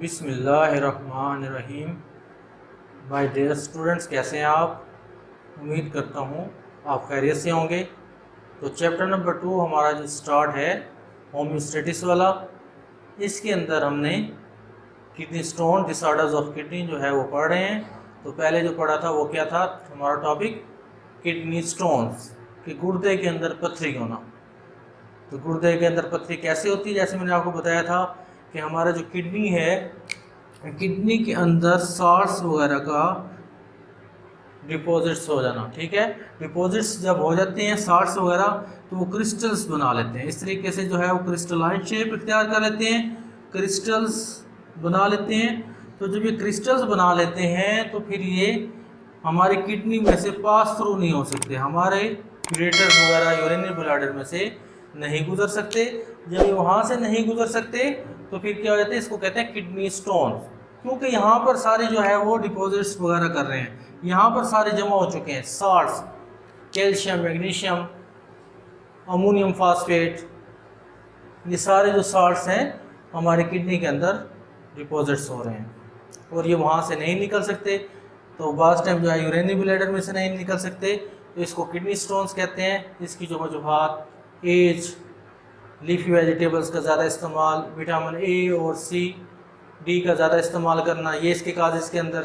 बिस्मिल्लाहिर्रहमानिर्रहीम। My dear students, कैसे हैं आप? उम्मीद करता हूँ आप खैरियत से होंगे। तो चैप्टर नंबर 2 हमारा जो स्टार्ट है होम्योस्टेटिस वाला, इसके अंदर हमने kidney stone disorders of kidney जो है वो पढ़ रहे हैं। तो पहले जो पढ़ा था वो क्या था हमारा टॉपिक, किडनी स्टोन्स, कि गुर्दे के अंदर पथरी होना। तो गुर्दे के अंदर पथरी कैसे होती है? जैसे मैंने आपको बताया था कि हमारा जो किडनी है, किडनी के अंदर सॉल्ट्स वगैरह का डिपॉजिट्स हो जाना। ठीक है, डिपॉजिट्स जब हो जाते हैं सॉल्ट्स वगैरह, तो वो क्रिस्टल्स बना लेते हैं। इस तरीके से जो है वो क्रिस्टलाइन शेप इख्तियार कर लेते हैं, क्रिस्टल्स बना लेते हैं। तो जब ये क्रिस्टल्स बना लेते हैं तो फिर ये हमारी किडनी में से पास थ्रू नहीं हो सकते, हमारे यूरेटर्स वगैरह यूरिनरी ब्लैडर में से नहीं गुजर सकते। जब ये वहाँ से नहीं गुजर सकते तो फिर क्या हो जाता है, इसको कहते हैं किडनी स्टोन्स, क्योंकि यहाँ पर सारे जो है वो डिपॉजिट्स वगैरह कर रहे हैं, यहाँ पर सारे जमा हो चुके हैं salts, calcium, magnesium, ammonium phosphate, ये सारे जो सॉल्ट्स हैं हमारे किडनी के अंदर डिपॉजिट्स हो रहे हैं और ये वहाँ से नहीं निकल सकते। तो बास टाइम जो है यूरिनरी ब्लैडर में से नहीं निकल सकते, तो इसको किडनी स्टोन्स कहते हैं। इसकी जो वजूहात, एज, लीफी वेजिटेबल्स का ज़्यादा इस्तेमाल, विटामिन ए और सी, डी का ज़्यादा इस्तेमाल करना, ये इसके काजेज़ के अंदर।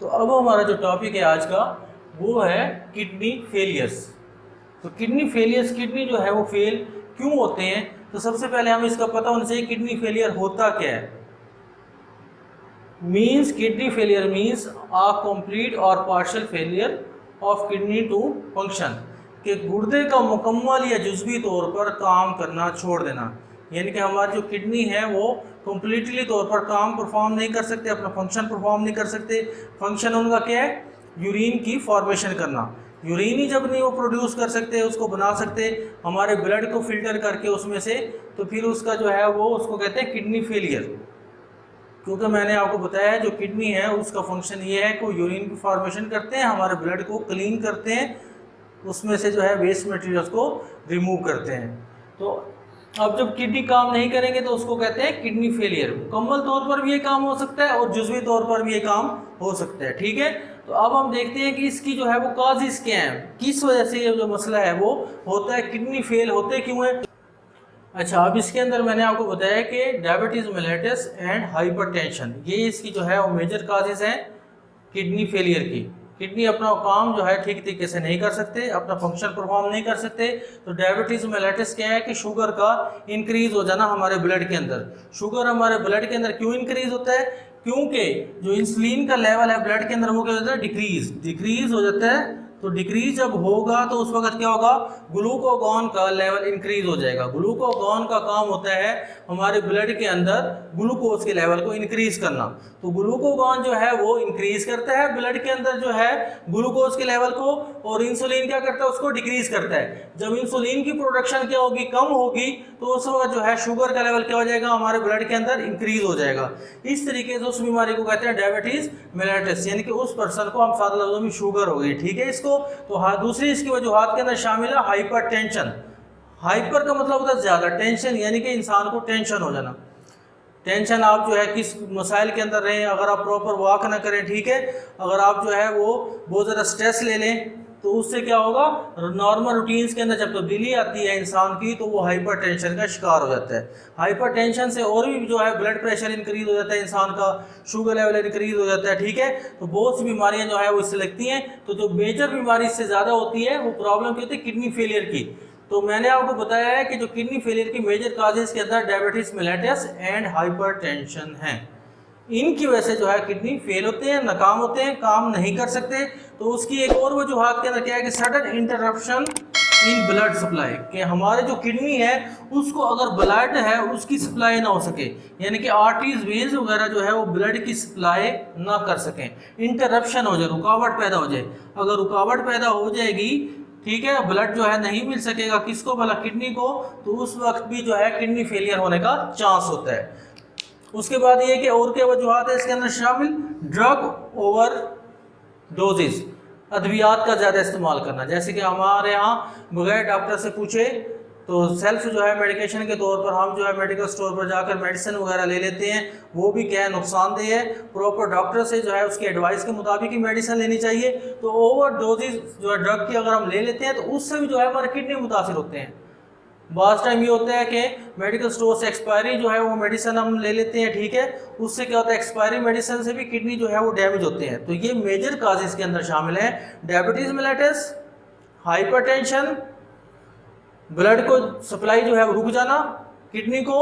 तो अब हमारा जो टॉपिक है आज का वो है किडनी फेलियर्स। तो किडनी फेलियर्स, किडनी जो है वो फेल क्यों होते हैं? तो सबसे पहले हमें इसका पता होना चाहिए किडनी फेलियर होता क्या है। Means kidney failure means a complete और partial failure of kidney to function, कि गुर्दे का मुकम्मल या जुज़वी तौर पर काम करना छोड़ देना। यानी कि हमारी जो किडनी है वो कम्प्लीटली तौर पर काम परफॉर्म नहीं कर सकते, अपना फंक्शन परफॉर्म नहीं कर सकते। फंक्शन उनका क्या है? यूरिन की फॉर्मेशन करना। यूरिन ही जब नहीं वो प्रोड्यूस कर सकते, उसको बना सकते हमारे ब्लड को फिल्टर करके उसमें से, तो फिर उसका जो है वो उसको कहते हैं किडनी फेलियर। क्योंकि मैंने आपको बताया जो किडनी है उसका फंक्शन ये है कि वो यूरिन की फॉर्मेशन करते हैं, हमारे ब्लड को क्लीन करते हैं, उसमें से जो है वेस्ट मटेरियल्स को रिमूव करते हैं। तो अब जब किडनी काम नहीं करेंगे तो उसको कहते हैं किडनी फेलियर। मुकम्मल तौर पर भी ये काम हो सकता है और जुज़वी तौर पर भी ये काम हो सकता है। ठीक है, तो अब हम देखते हैं कि इसकी जो है वो काजेज़ क्या हैं, किस वजह से ये जो मसला है वो होता है, किडनी फेल होते क्यों है। अच्छा, अब इसके अंदर मैंने आपको बताया कि डायबिटीज़ मेलिटस एंड हाइपरटेंशन, ये इसकी जो है वो मेजर काजेज़ हैं किडनी फेलियर की। किडनी अपना काम जो है ठीक तरीके से नहीं कर सकते, अपना फंक्शन परफॉर्म नहीं कर सकते। तो डायबिटीज़ मेलिटस क्या है कि शुगर का इंक्रीज़ हो जाना हमारे ब्लड के अंदर। शुगर हमारे ब्लड के अंदर क्यों इंक्रीज़ होता है? क्योंकि जो इंसुलिन का लेवल है ब्लड के अंदर वो क्या होता है? डिक्रीज़ हो जाता है। तो डिक्रीज जब होगा तो उस वक्त क्या होगा? ग्लूकोगॉन का लेवल इंक्रीज हो जाएगा। ग्लूकोगॉन का काम होता है हमारे ब्लड के अंदर ग्लूकोज के लेवल को इंक्रीज करना। तो ग्लूकोगॉन जो है वो इंक्रीज करता है ब्लड के अंदर जो है ग्लूकोज के लेवल को, और इंसुलिन क्या करता है? उसको डिक्रीज करता है। जब इंसुलिन की प्रोडक्शन क्या होगी? कम होगी, तो उस वक्त जो है शुगर का लेवल क्या हो जाएगा? हमारे ब्लड के अंदर इंक्रीज हो जाएगा। इस तरीके से उस बीमारी को कहते हैं डायबिटीज मेलिटस, यानी कि उस पर्सन को हम सादा लफ्जों में शुगर हो गई। ठीक है, इसको तो हाँ, दूसरी इसकी वजूहात के अंदर शामिल है हाइपरटेंशन। हाइपर का मतलब होता है ज्यादा, टेंशन यानी कि इंसान को टेंशन हो जाना। टेंशन आप जो है किस मसाइल के अंदर रहें, अगर आप प्रॉपर वॉक ना करें, ठीक है, अगर आप जो है वो बहुत ज़्यादा स्ट्रेस ले लें तो उससे क्या होगा? नॉर्मल रूटीन्स के अंदर जब तब्दीली आती है इंसान की तो वो हाइपर टेंशन का शिकार हो जाता है। हाइपर टेंशन से और भी जो है ब्लड प्रेशर इंक्रीज हो जाता है इंसान का, शुगर लेवल इंक्रीज हो जाता है। ठीक है, तो बहुत सी बीमारियां जो है वो इससे लगती हैं। तो जो मेजर बीमारी इससे ज़्यादा होती है वो प्रॉब्लम क्या होती है? किडनी फेलियर की। तो मैंने आपको बताया है कि जो किडनी फेलियर की मेजर काजेज के अंदर डायबिटीज मेलिटस एंड हाइपरटेंशन हैं। इनकी वजह से जो है किडनी फेल होते हैं, नाकाम होते हैं, काम नहीं कर सकते। तो उसकी एक और वजूहात के अंदर क्या है कि sudden interruption in blood supply, कि हमारे जो किडनी है उसको अगर ब्लड है उसकी सप्लाई ना हो सके, यानी कि आर्टरीज, वेन्स वगैरह जो है वो ब्लड की सप्लाई ना कर सकें, इंटरप्शन हो जाए, रुकावट पैदा हो जाए। अगर रुकावट पैदा हो जाएगी, ठीक है, ब्लड जो है नहीं मिल सकेगा, किसको? भला किडनी को, तो उस वक्त भी जो है किडनी फेलियर होने का चांस होता है। उसके बाद ये कि और क्या वजूहात है इसके अंदर शामिल? ड्रग ओवर डोजेज, अद्वियात का ज़्यादा इस्तेमाल करना। जैसे कि हमारे यहाँ बगैर डॉक्टर से पूछे तो सेल्फ जो है मेडिकेशन के तौर पर हम जो है मेडिकल स्टोर पर जाकर मेडिसिन वगैरह ले लेते हैं, वो भी क्या है नुकसानदेह है। प्रॉपर डॉक्टर से जो है उसकी एडवाइस के मुताबिक ही मेडिसिन लेनी चाहिए। तो ओवर डोजेज जो है ड्रग की अगर हम ले लेते हैं तो उससे भी जो है हमारे किडनी मुतासर होते हैं। बाज़ टाइम ये होता है कि मेडिकल स्टोर से एक्सपायरी जो है वो मेडिसिन हम ले लेते हैं, ठीक है, उससे क्या होता है एक्सपायरी मेडिसिन से भी किडनी जो है वो डैमेज होते हैं। तो ये मेजर काज इसके अंदर शामिल हैं, डायबिटीज़ मेलिटस, हाइपरटेंशन, ब्लड को सप्लाई जो है वो रुक जाना किडनी को,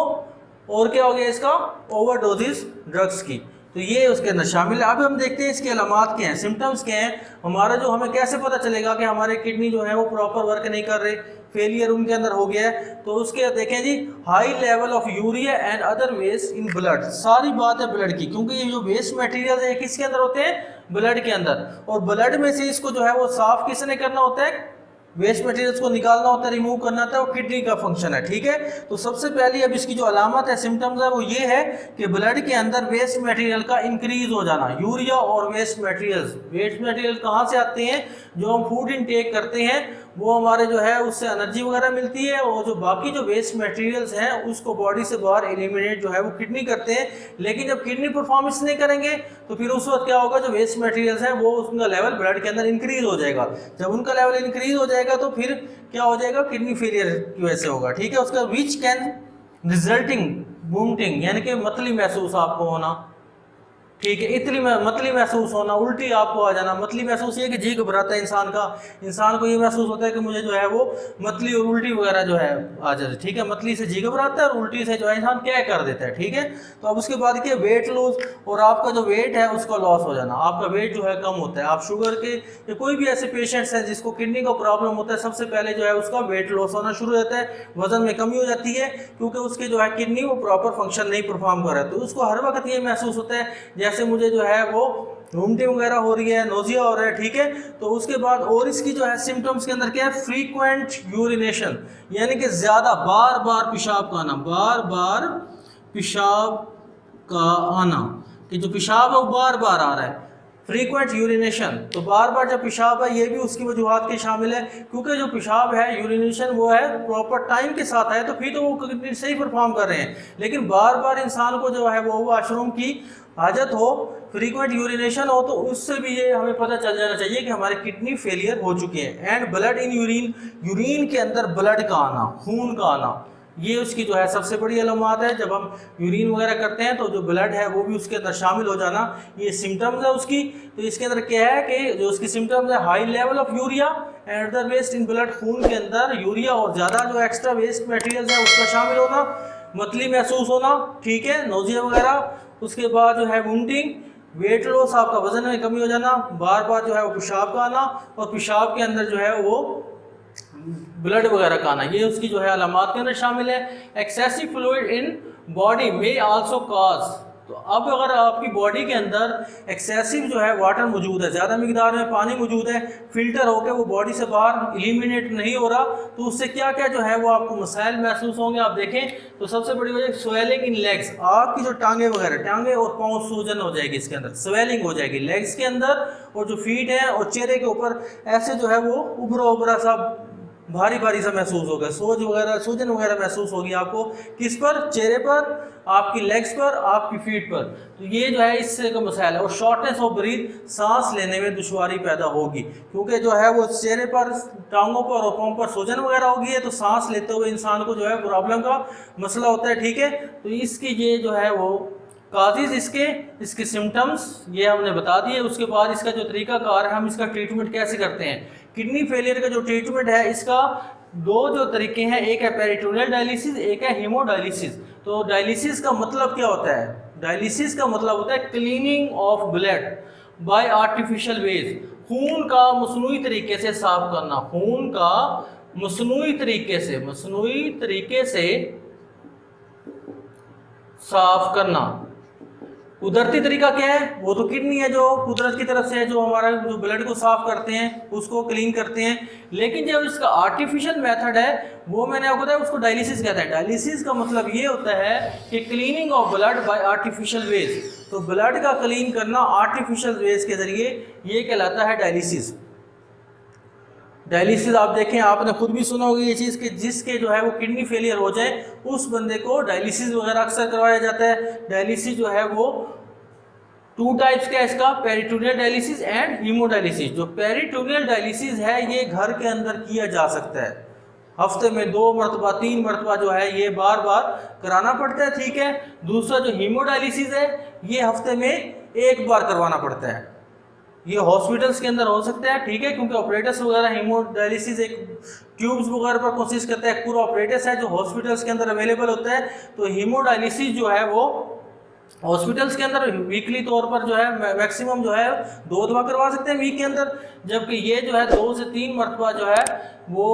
और क्या हो गया इसका ओवरडोजेस ड्रग्स की, तो ये उसके अंदर शामिल है। अब हम देखते हैं इसके अलामात क्या हैं, सिम्टम्स क्या हैं, हमारा जो हमें कैसे पता चलेगा कि हमारे किडनी जो है वो प्रॉपर वर्क नहीं कर रहे, फेलियर उनके अंदर हो गया है। तो उसके देखें जी, high level of urea and other waste in blood, सारी बात है ब्लड की, क्योंकि ये जो वेस्ट मटेरियल है किसके अंदर होते हैं, ब्लड के अंदर, और ब्लड में से इसको जो है वो साफ किसने करना होता है, वेस्ट मटेरियल्स को निकालना होता है, रिमूव करना होता है, वो किडनी का फंक्शन है, ठीक है। तो सबसे पहली अब इसकी जो अलामत है, सिम्टम्स है, वो ये है कि ब्लड के अंदर वेस्ट मटेरियल का इंक्रीज हो जाना, यूरिया और वेस्ट मटेरियल कहाँ से आते हैं, जो हम फूड इनटेक करते हैं वो हमारे जो है उससे एनर्जी वगैरह मिलती है, और जो बाकी जो वेस्ट मटेरियल्स हैं उसको बॉडी से बाहर एलिमिनेट जो है वो किडनी करते हैं। लेकिन जब किडनी परफॉर्मेंस नहीं करेंगे तो फिर उस वक्त क्या होगा, जो वेस्ट मटेरियल्स हैं वो उनका लेवल ब्लड के अंदर इंक्रीज हो जाएगा। जब उनका लेवल इंक्रीज हो जाएगा तो फिर क्या हो जाएगा, किडनी फेलियर की वजह से होगा, ठीक है। उसका विच कैन रिजल्टिंग वोमिटिंग, यानी कि मतली महसूस आपको होना, ठीक है, इतनी मतली महसूस होना, उल्टी आपको आ जाना। मतली महसूस ये कि जी घबराता है इंसान को ये महसूस होता है कि मुझे जो है वो मतली और उल्टी वगैरह जो है आ जाए, ठीक है, मतली से जी घबराता है और उल्टी से जो है इंसान क्या कर देता है, ठीक है। तो अब उसके बाद क्या, वेट लूज, और आपका जो वेट है उसका लॉस हो जाना, आपका वेट जो है कम होता है। आप शुगर के या कोई भी ऐसे पेशेंट्स हैं जिसको किडनी का प्रॉब्लम होता है, सबसे पहले जो है उसका वेट लॉस होना शुरू हो जाता है, वजन में कमी हो जाती है, क्योंकि उसके जो है किडनी वो प्रॉपर फंक्शन नहीं परफॉर्म कर रहा है। तो उसको हर वक्त ये महसूस होता है जैसे मुझे जो है वो वोमिटिंग वगैरह हो रही है, नोजिया हो रहा है, ठीक है। तो उसके बाद और इसकी जो है सिम्टम्स के अंदर क्या है, फ्रीक्वेंट यूरिनेशन, यानी कि ज़्यादा बार बार पेशाब का आना, बार बार पेशाब का आना, कि जो पेशाब है वो बार बार आ रहा है, फ्रीक्वेंट यूरिनेशन। तो बार बार जब पेशाब है ये भी उसकी वजूहत के शामिल है, क्योंकि जो पेशाब है यूरिनेशन वो है प्रॉपर टाइम के साथ है तो फिर तो वो सही परफॉर्म कर रहे हैं। लेकिन बार बार इंसान को जो है वो वाशरूम की हाजत हो, फ्रीक्वेंट यूरिनेशन हो, तो उससे भी ये हमें पता चल जाना चाहिए कि हमारे किडनी फेलियर हो चुके हैं। And blood in urine, urine के अंदर ब्लड का आना, खून का आना, ये उसकी जो है सबसे बड़ी अलामत है। जब हम यूरिन वगैरह करते हैं तो जो ब्लड है वो भी उसके अंदर शामिल हो जाना, ये सिम्टम्स है उसकी। तो इसके अंदर क्या है कि जो उसकी सिम्टम्स है, high level of urea and other waste in blood, खून के अंदर यूरिया और ज़्यादा जो एक्स्ट्रा वेस्ट मटेरियल है उसका शामिल होना, मतली महसूस होना, ठीक है, नोजिया वगैरह। उसके बाद जो है वोमिटिंग, वेट लॉस, आपका वजन में कमी हो जाना, बार बार जो है वो पेशाब का आना, और पेशाब के अंदर जो है वो ब्लड वगैरह का आना, ये उसकी जो है अलामात के अंदर शामिल है। एक्सेसिव फ्लूइड इन बॉडी में आल्सो काज, तो अब अगर आपकी बॉडी के अंदर एक्सेसिव जो है वाटर मौजूद है, ज़्यादा मिकदार में पानी मौजूद है, फिल्टर होकर वो बॉडी से बाहर एलिमिनेट नहीं हो रहा, तो उससे क्या क्या जो है वो आपको मसाइल महसूस होंगे। आप देखें तो सबसे बड़ी वजह स्वेलिंग इन लेग्स, आपकी जो टांगे वगैरह, टांगे और पाँव सूजन हो जाएगी, इसके अंदर स्वेलिंग हो जाएगी लेग्स के अंदर, और जो फीट है और चेहरे के ऊपर ऐसे जो है वो उभरा उभरा सा भारी भारी सा महसूस होगा, सूजन वगैरह महसूस होगी आपको, किस पर, चेहरे पर, आपकी लेग्स पर, आपकी फीट पर। तो ये जो है इससे का मसाइल है। और शॉर्टनेस ऑफ ब्रीथ, सांस लेने में दुश्वारी पैदा होगी, क्योंकि जो है वो चेहरे पर, टांगों पर और पाँव पर सूजन वगैरह होगी है, तो सांस लेते हुए इंसान को जो है प्रॉब्लम का मसला होता है, ठीक है। तो इसकी ये जो है वो काजेज, इसके सिम्टम्स ये हमने बता दिए। उसके बाद इसका जो तरीकाकार है, हम इसका ट्रीटमेंट कैसे करते हैं। किडनी फेलियर का जो ट्रीटमेंट है, इसका दो जो तरीके हैं, एक है पेरिटोनियल डायलिसिस, एक है हीमोडायलिसिस। तो डायलिसिस का मतलब क्या होता है, डायलिसिस का मतलब होता है cleaning of blood by artificial ways, खून का मसनूई तरीके से साफ करना, खून का मसनूई तरीके से साफ करना। कुदरती तरीका क्या है, वो तो किडनी है जो कुदरत की तरफ से है, जो हमारा जो ब्लड को साफ करते हैं, उसको क्लीन करते हैं। लेकिन जब इसका आर्टिफिशियल मेथड है, वो मैंने आपको बताया, उसको डायलिसिस कहता है। डायलिसिस का मतलब ये होता है कि cleaning of blood by artificial ways, तो ब्लड का क्लीन करना आर्टिफिशियल वेज के जरिए, ये कहलाता है डायलिसिस। डायलिसिस आप देखें, आपने खुद भी सुना होगा ये चीज़ कि जिसके जो है वो किडनी फेलियर हो जाए उस बंदे को डायलिसिस वगैरह अक्सर करवाया जाता है। डायलिसिस जो है वो 2 टाइप्स का है इसका, पेरिटोनियल डायलिसिस एंड हीमोडायलिसिस। जो पेरिटोनियल डायलिसिस है ये घर के अंदर किया जा सकता है, हफ्ते में 2 मरतबा 3 मरतबा जो है ये बार बार कराना पड़ता है, ठीक है। दूसरा जो हीमोडायलिसिस है ये हफ्ते में 1 बार करवाना पड़ता है। ये हॉस्पिटल्स के अंदर हो सकता है, ठीक है, क्योंकि ऑपरेटर्स वगैरह हीमोडायलिसिस एक ट्यूब्स वगैरह पर कोशिश करते हैं, पूरा ऑपरेटर्स है जो हॉस्पिटल्स के अंदर अवेलेबल होता है। तो हीमोडायलिसिस जो है वो हॉस्पिटल्स के अंदर वीकली तौर पर जो है मैक्सिमम जो है 2 दफा करवा सकते हैं वीक के अंदर, जबकि ये जो है 2 से 3 मरतबा जो है वो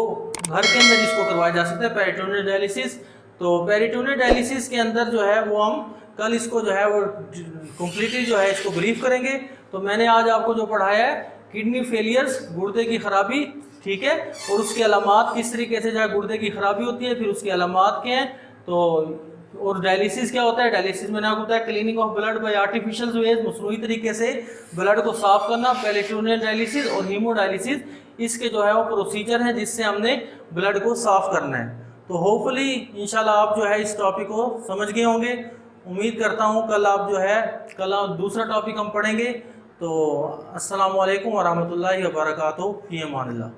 घर के अंदर इसको करवाया जा सकता है पेरिटोनियल डायलिसिस। तो पेरिटोनियल डायलिसिस के अंदर जो है वो हम कल इसको जो है वो कम्प्लीटली जो है इसको ब्रीफ करेंगे। तो मैंने आज आपको जो पढ़ाया है किडनी फेलियर्स, गुर्दे की खराबी, ठीक है, और उसके अलामात किस तरीके से जो है गुर्दे की खराबी होती है, फिर उसके अलामात क्या हैं। तो और डायलिसिस क्या होता है, डायलिसिस में आपको होता है cleaning of blood by artificial ways, मसनूई तरीके से ब्लड को साफ करना, पेरिटोनियल डायलिसिस और हीमोडायलिसिस, इसके जो है वो प्रोसीजर है जिससे हमने ब्लड को साफ करना है। तो होपफुली इंशाल्लाह आप जो है इस टॉपिक को समझ गए होंगे। उम्मीद करता हूँ कल आप जो है कल दूसरा टॉपिक हम पढ़ेंगे। तो अस्सलामु अलैकुम वरहमतुल्लाहि वबरकातुहू, फ़ी अमानिल्लाह।